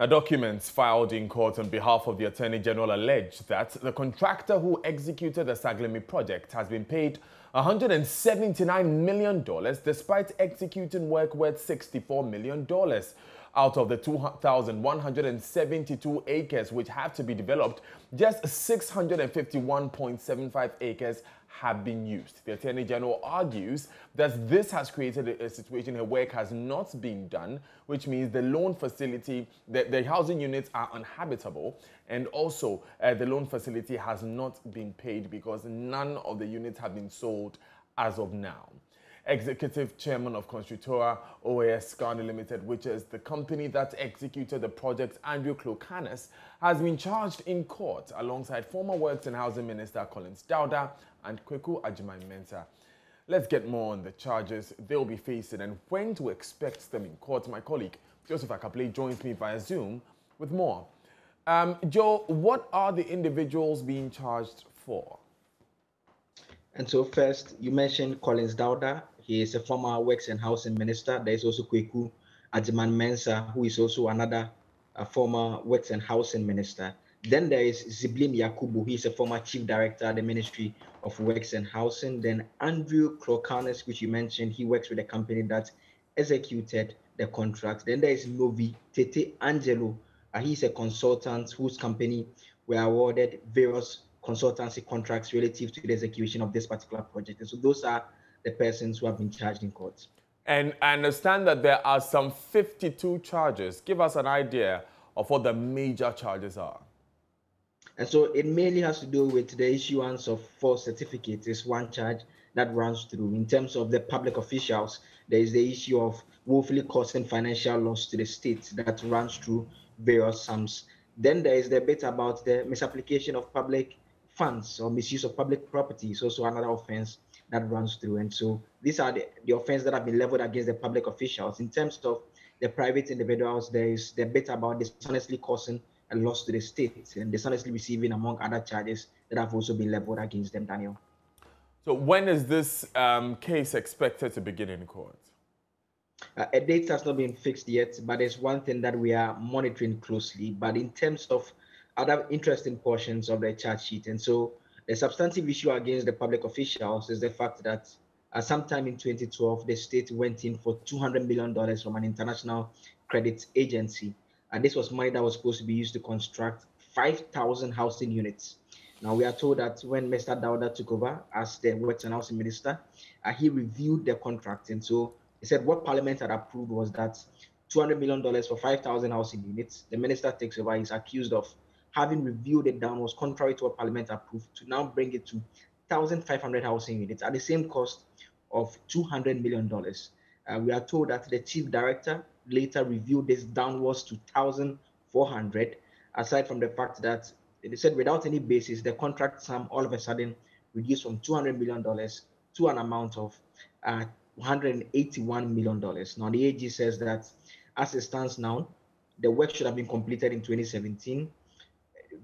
Documents filed in court on behalf of the Attorney General allege that the contractor who executed the SAGLEMI project has been paid $179 million despite executing work worth $64 million. Out of the 2,172 acres which have to be developed, just 651.75 acres have been used. The Attorney General argues that this has created a situation where work has not been done, which means the loan facility, the housing units are uninhabitable, and also the loan facility has not been paid because none of the units have been sold as of now. Executive Chairman of Constructora OAS Ghana Limited, which is the company that executed the project, Andrew Clocanis, has been charged in court alongside former Works and Housing Minister Collins Dauda and Kweku Agyeman-Mensah. Let's get more on the charges they'll be facing and when to expect them in court. My colleague Joseph Akaple joins me via Zoom with more. Joe, what are the individuals being charged for? And so first, you mentioned Collins Dauda. He is a former Works and Housing Minister. There is also Kweku Agyeman-Mensah, who is also another former Works and Housing Minister. Then there is SAGLEMI Yakubu. He is a former Chief Director at the Ministry of Works and Housing. Then Andrew Clocanis, which you mentioned, he works with a company that executed the contract. Then there is Novi Tete Angelo. He is a consultant whose company were awarded various consultancy contracts relative to the execution of this particular project. And so those are the persons who have been charged in court. And I understand that there are some 52 charges. Give us an idea of what the major charges are. And so it mainly has to do with the issuance of false certificates is one charge that runs through. In terms of the public officials, there is the issue of woefully causing financial loss to the state that runs through various sums. Then there is the bit about the misapplication of public funds or misuse of public property is also another offense that runs through. And so these are the offenses that have been leveled against the public officials. In terms of the private individuals, there is the bit about dishonestly causing a loss to the state and dishonestly receiving, among other charges that have also been leveled against them, Daniel. So when is this case expected to begin in court? A date has not been fixed yet, but there's one thing that we are monitoring closely. But in terms of other interesting portions of the charge sheet, and so the substantive issue against the public officials is the fact that sometime in 2012, the state went in for $200 million from an international credit agency. And this was money that was supposed to be used to construct 5,000 housing units. Now, we are told that when Mr. Dauda took over as the Works and Housing Minister, he reviewed the contract. And so he said what Parliament had approved was that $200 million for 5,000 housing units. The minister takes over, he's accused of having reviewed it down, was contrary to what Parliament approved, to now bring it to 1,500 housing units at the same cost of $200 million. We are told that the chief director later reviewed this downwards to 1,400, aside from the fact that they said without any basis, the contract sum all of a sudden reduced from $200 million to an amount of $181 million. Now, the AG says that as it stands now, the work should have been completed in 2017.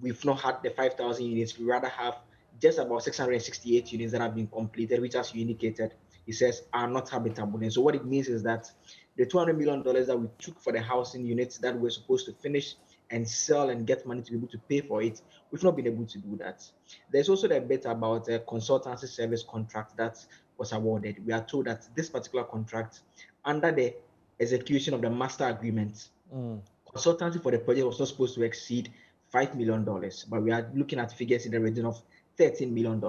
We've not had the 5,000 units. We rather have just about 668 units that have been completed, which, as you indicated, he says are not habitable. And so what it means is that the $200 million that we took for the housing units that we're supposed to finish and sell and get money to be able to pay for it, we've not been able to do that. There's also the bit about a consultancy service contract that was awarded. We are told that this particular contract, under the execution of the master agreement, consultancy for the project was not supposed to exceed $5 million, but we are looking at figures in the region of $13 million.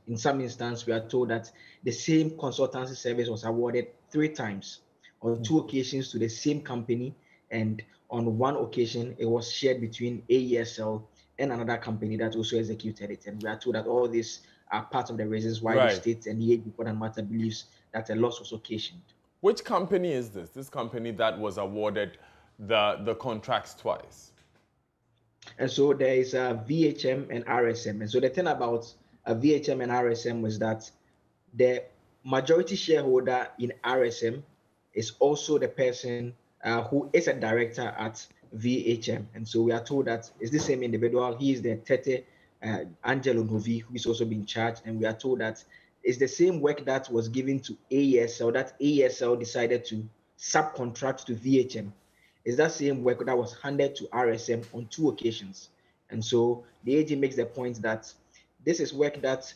In some instances, we are told that the same consultancy service was awarded 3 times on 2 occasions to the same company, and on 1 occasion, it was shared between AESL and another company that also executed it. And we are told that all these are part of the reasons why the state and the AG, for that matter, believes that a loss was occasioned. Which company is this? This company that was awarded the contracts twice? And so there is a VHM and RSM. And so the thing about a VHM and RSM was that the majority shareholder in RSM is also the person who is a director at VHM. And so we are told that it's the same individual. He is the Tete Angelo Novi, who is also being charged. And we are told that it's the same work that was given to AESL, that AESL decided to subcontract to VHM. is that same work that was handed to RSM on 2 occasions. And so the AG makes the point that this is work that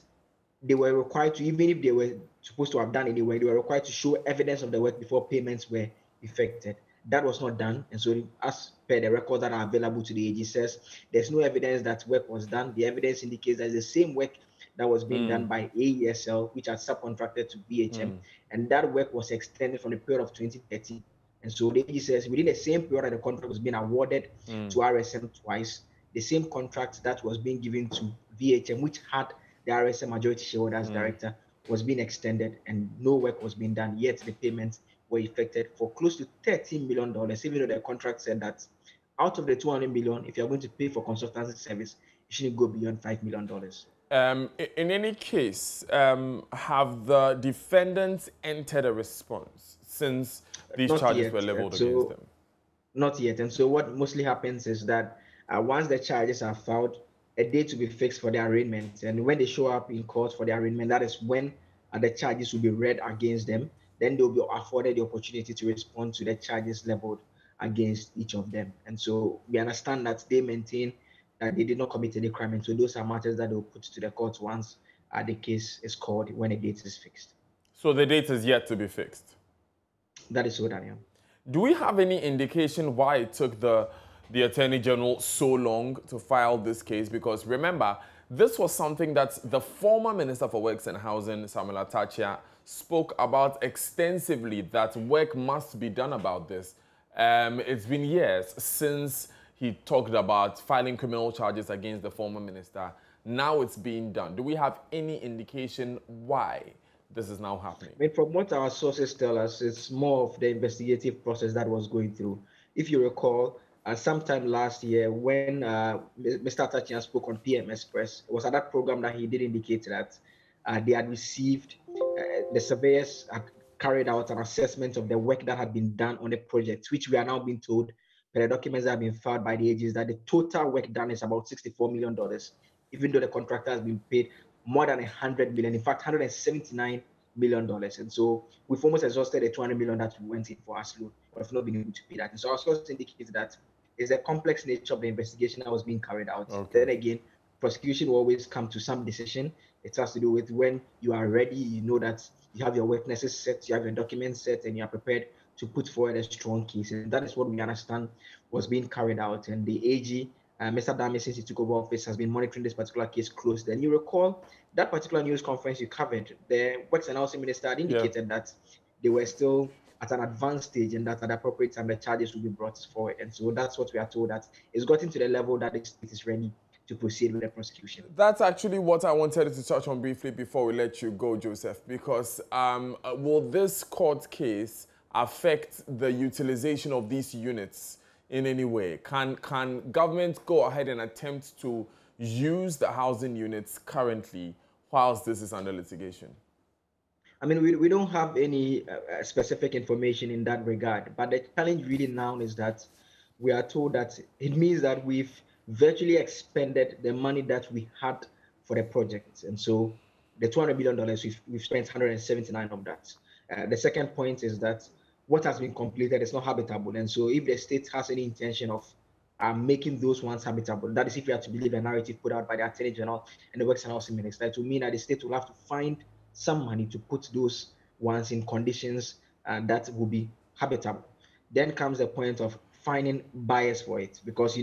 they were required to, even if they were supposed to have done any work, they were required to show evidence of the work before payments were effected. That was not done. And so, as per the records that are available to the AG says, there's no evidence that work was done. The evidence indicates that it's the same work that was being done by AESL, which had subcontracted to VHM. And that work was extended from the period of 2013. And so the AG says within the same period that the contract was being awarded to RSM twice, the same contract that was being given to VHM, which had the RSM majority shareholders director, was being extended and no work was being done, yet the payments were effected for close to $13 million, even though the contract said that out of the $200 million, if you're going to pay for consultancy service, it shouldn't go beyond $5 million. In any case, have the defendants entered a response since these charges were leveled against them? Not yet. And so what mostly happens is that once the charges are filed, a date to be fixed for the arraignment. And when they show up in court for the arraignment, that is when the charges will be read against them. Then they'll be afforded the opportunity to respond to the charges leveled against each of them. And so we understand that they maintain that they did not commit any crime. And so those are matters that they'll put to the court once the case is called, when a date is fixed. So the date is yet to be fixed? That is so, Daniel. Do we have any indication why it took the Attorney General so long to file this case? Because remember, this was something that the former Minister for Works and Housing, Samuel Atachia, spoke about extensively, that work must be done about this. It's been years since he talked about filing criminal charges against the former minister. Now it's being done. Do we have any indication why this is now happening? I mean, from what our sources tell us, it's more of the investigative process that was going through. If you recall, sometime last year when Mr. Atachia spoke on PM Express, it was at that program that he did indicate that they had received, the surveyors had carried out an assessment of the work that had been done on the project, which we are now being told by the documents that have been filed by the agencies that the total work done is about $64 million, even though the contractor has been paid more than $100 million, in fact, $179 million. And so we've almost exhausted the $200 million that we went in for as loan, but have not been able to pay that. And so our source indicates that it's the complex nature of the investigation that was being carried out. Okay. Then again, prosecution will always come to some decision. It has to do with when you are ready, you know that you have your witnesses set, you have your documents set, and you are prepared to put forward a strong case. And that is what we understand was being carried out. And the AG, Mr. Dami, since he took over office, has been monitoring this particular case closely. And you recall that particular news conference you covered, the Works and Housing Minister had indicated that they were still at an advanced stage and that at the appropriate time the charges will be brought forward. And so that's what we are told, that it's gotten to the level that the state is ready to proceed with the prosecution. That's actually what I wanted to touch on briefly before we let you go, Joseph, because will this court case affect the utilization of these units in any way? Can government go ahead and attempt to use the housing units currently whilst this is under litigation? I mean, we don't have any specific information in that regard, but the challenge really now is that we are told that it means that we've virtually expended the money that we had for the project. And so the $200 million, we've spent 179 of that. The second point is that what has been completed is not habitable. And so if the state has any intention of making those ones habitable, that is if you have to believe the narrative put out by the Attorney General and the Works and Housing Minister, it will mean that the state will have to find some money to put those ones in conditions that will be habitable. Then comes the point of finding buyers for it, because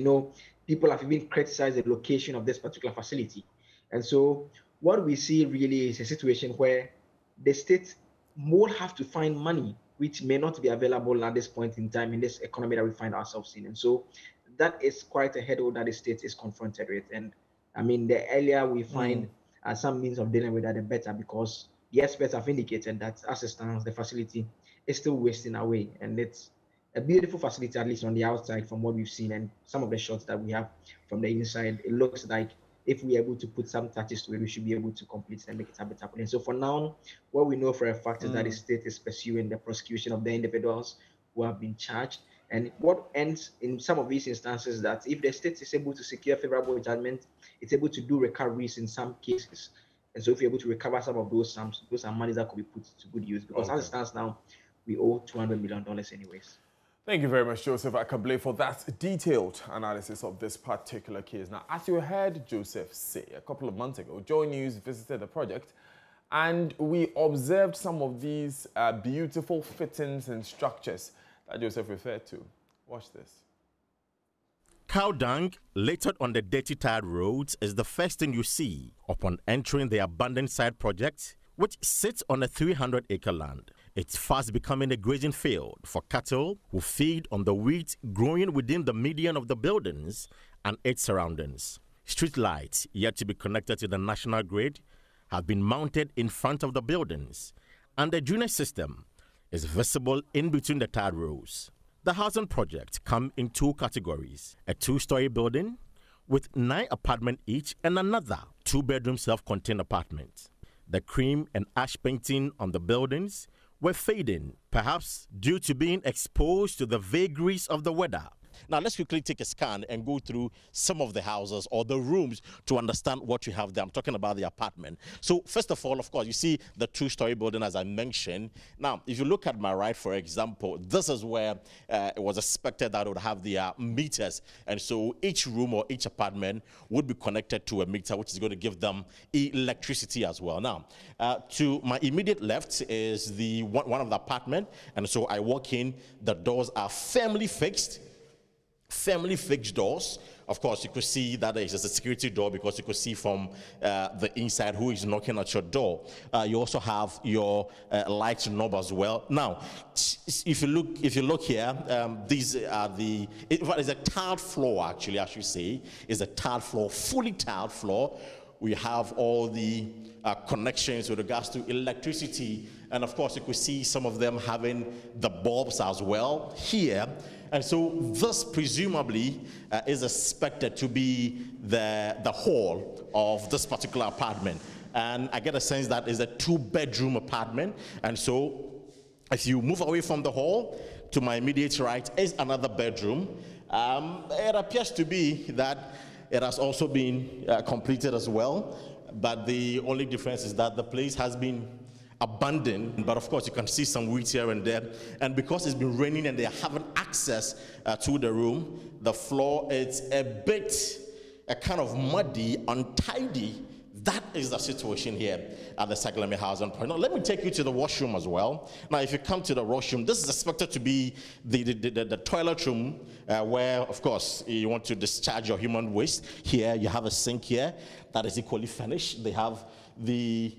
people have even criticized the location of this particular facility. And so what we see really is a situation where the state will have to find money which may not be available at this point in time in this economy that we find ourselves in. And so that is quite a hurdle that the state is confronted with. And I mean, the earlier we find some means of dealing with that, the better, because the experts have indicated that as it stands, the facility is still wasting away. And it's a beautiful facility, at least on the outside, from what we've seen, and some of the shots that we have from the inside. It looks like if we're able to put some touches to it, we should be able to complete and make it habitable. And so for now, what we know for a fact is that the state is pursuing the prosecution of the individuals who have been charged. And what ends in some of these instances that if the state is able to secure favorable judgment, it's able to do recoveries in some cases. And so if you're able to recover some of those sums, those are money that could be put to good use, because as it stands now, we owe $200 million anyways. Thank you very much, Joseph Akable, for that detailed analysis of this particular case. Now, as you heard Joseph say a couple of months ago, JoyNews visited the project and we observed some of these beautiful fittings and structures that Joseph referred to. Watch this. Cow dung littered on the dirty tarred roads is the first thing you see upon entering the abandoned site project, which sits on a 300-acre land. It's fast becoming a grazing field for cattle who feed on the weeds growing within the median of the buildings and its surroundings. Street lights, yet to be connected to the national grid, have been mounted in front of the buildings, and the drainage system is visible in between the tarred rows. The housing project comes in two categories: a two-story building with 9 apartments each and another 2-bedroom self-contained apartment. The cream and ash painting on the buildings were fading, perhaps due to being exposed to the vagaries of the weather. Now, let's quickly take a scan and go through some of the houses or the rooms to understand what you have there. I'm talking about the apartment. So, first of all, of course, you see the 2-story building, as I mentioned. Now, if you look at my right, for example, this is where it was expected that it would have the meters. And so each room or each apartment would be connected to a meter, which is going to give them electricity as well. Now, to my immediate left is the one of the apartment. And so I walk in, the doors are firmly fixed doors. Of course, you could see that there is a security door because you could see from the inside who is knocking at your door. You also have your light knob as well. Now, if you look here, these are it's a tiled floor, actually, I should say. It's a tiled floor, fully tiled floor. We have all the connections with regards to electricity. And of course, you could see some of them having the bulbs as well here. And so this presumably is expected to be the hall of this particular apartment. And I get a sense that it's a 2-bedroom apartment. And so if you move away from the hall, to my immediate right is another bedroom. It appears to be that it has also been completed as well. But the only difference is that the place has been abandoned, but of course you can see some weeds here and there, and because it's been raining and they haven't access to the room, the floor is a bit kind of muddy, untidy. That is the situation here at the SAGLEMI Housing Project. Now let me take you to the washroom as well. Now if you come to the washroom, this is expected to be the toilet room where of course you want to discharge your human waste. Here you have a sink here that is equally furnished. They have the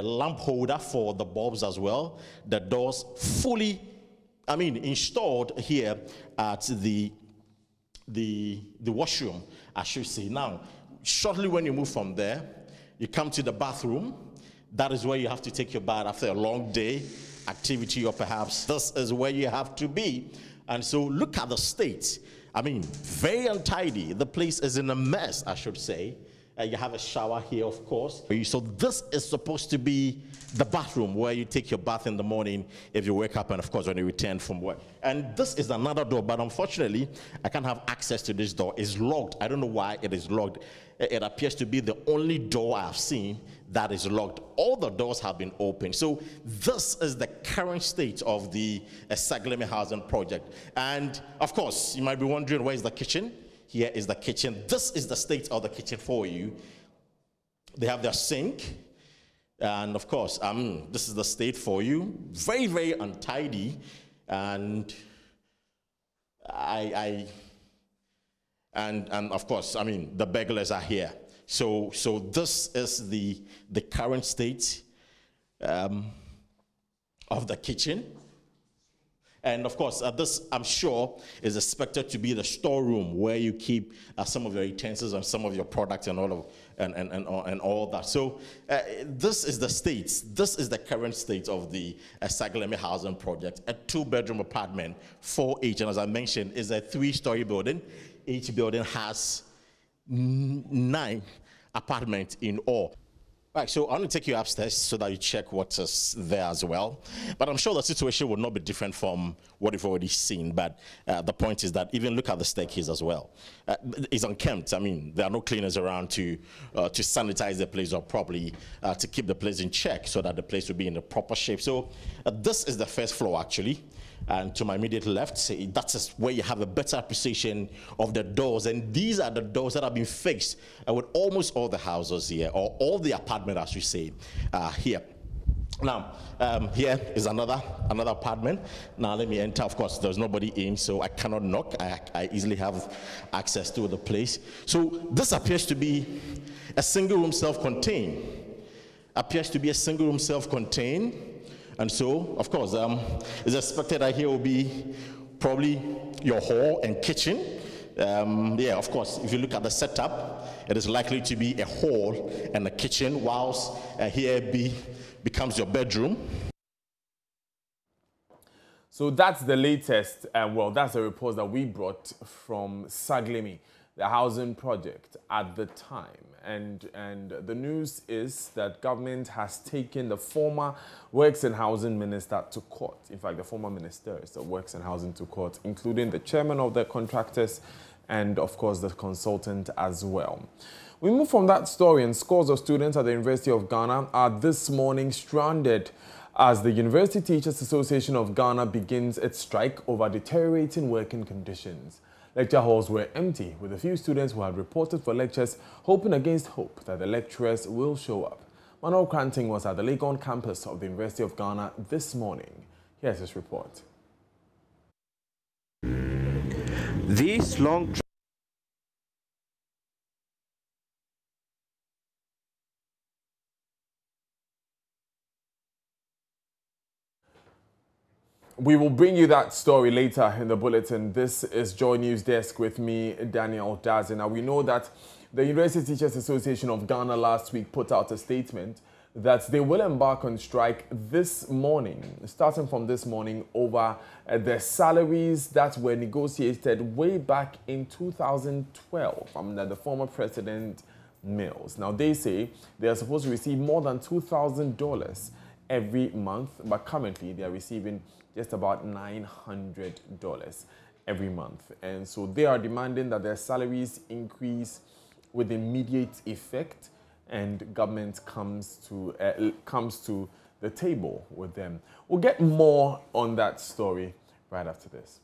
lamp holder for the bulbs as well. The doors fully, installed here at the washroom, I should say. Now, shortly when you move from there, you come to the bathroom. That is where you have to take your bath after a long day activity, or perhaps this is where you have to be. And so look at the state. Very untidy. The place is in a mess, I should say. You have a shower here, of course. So this is supposed to be the bathroom where you take your bath in the morning if you wake up and, of course, when you return from work. And this is another door, but unfortunately, I can't have access to this door. It's locked. I don't know why it is locked. It appears to be the only door I've seen that is locked. All the doors have been opened. So this is the current state of the SAGLEMI Housing Project. And, of course, you might be wondering, where is the kitchen? Here is the kitchen. This is the state of the kitchen for you. They have their sink. And of course, this is the state for you. Very, very untidy. And and of course, the burglars are here. So this is the current state of the kitchen. And of course, this, I'm sure, is expected to be the storeroom where you keep some of your utensils and some of your products and all that. So this is the state. This is the current state of the SAGLEMI Housing Project. A 2-bedroom apartment, 4 each. And as I mentioned, is a 3-story building. Each building has 9 apartments in all. Right, so I want to take you upstairs so that you check what is there as well. But I'm sure the situation will not be different from what you've already seen. But the point is that even look at the staircase as well. It's unkempt. There are no cleaners around to sanitize the place or properly to keep the place in check so that the place will be in the proper shape. So this is the first floor, actually. And to my immediate left, that's where you have a better appreciation of the doors. And these are the doors that have been fixed with almost all the houses here, or all the apartments, as we say, here. Now, here is another apartment. Now, let me enter. Of course, there's nobody in, so I cannot knock. I easily have access to the place. So this appears to be a single room self-contained. And so, of course, it's expected that here will be probably your hall and kitchen. Yeah, of course, if you look at the setup, it is likely to be a hall and a kitchen, whilst here becomes your bedroom. So that's the latest, well, that's the report that we brought from SAGLEMI, the housing project at the time. And the news is that government has taken the former Works and Housing Minister to court. In fact, the former ministers of Works and Housing to court, including the chairman of the contractors and, of course, the consultant as well. We move from that story, and scores of students at the University of Ghana are this morning stranded as the University Teachers Association of Ghana begins its strike over deteriorating working conditions. Lecture halls were empty, with a few students who had reported for lectures hoping against hope that the lecturers will show up. Manuel Kranting was at the Legon campus of the University of Ghana this morning. Here's his report. These long We will bring you that story later in the bulletin. This is JoyNews Desk with me, Daniel Dazi. Now, we know that the University Teachers Association of Ghana last week put out a statement that they will embark on strike this morning, starting from this morning, over the salaries that were negotiated way back in 2012 under the former President Mills. Now, they say they are supposed to receive more than $2,000 every month, but currently they are receiving just about $900 every month. And so they are demanding that their salaries increase with immediate effect, and government comes to the table with them. We'll get more on that story right after this.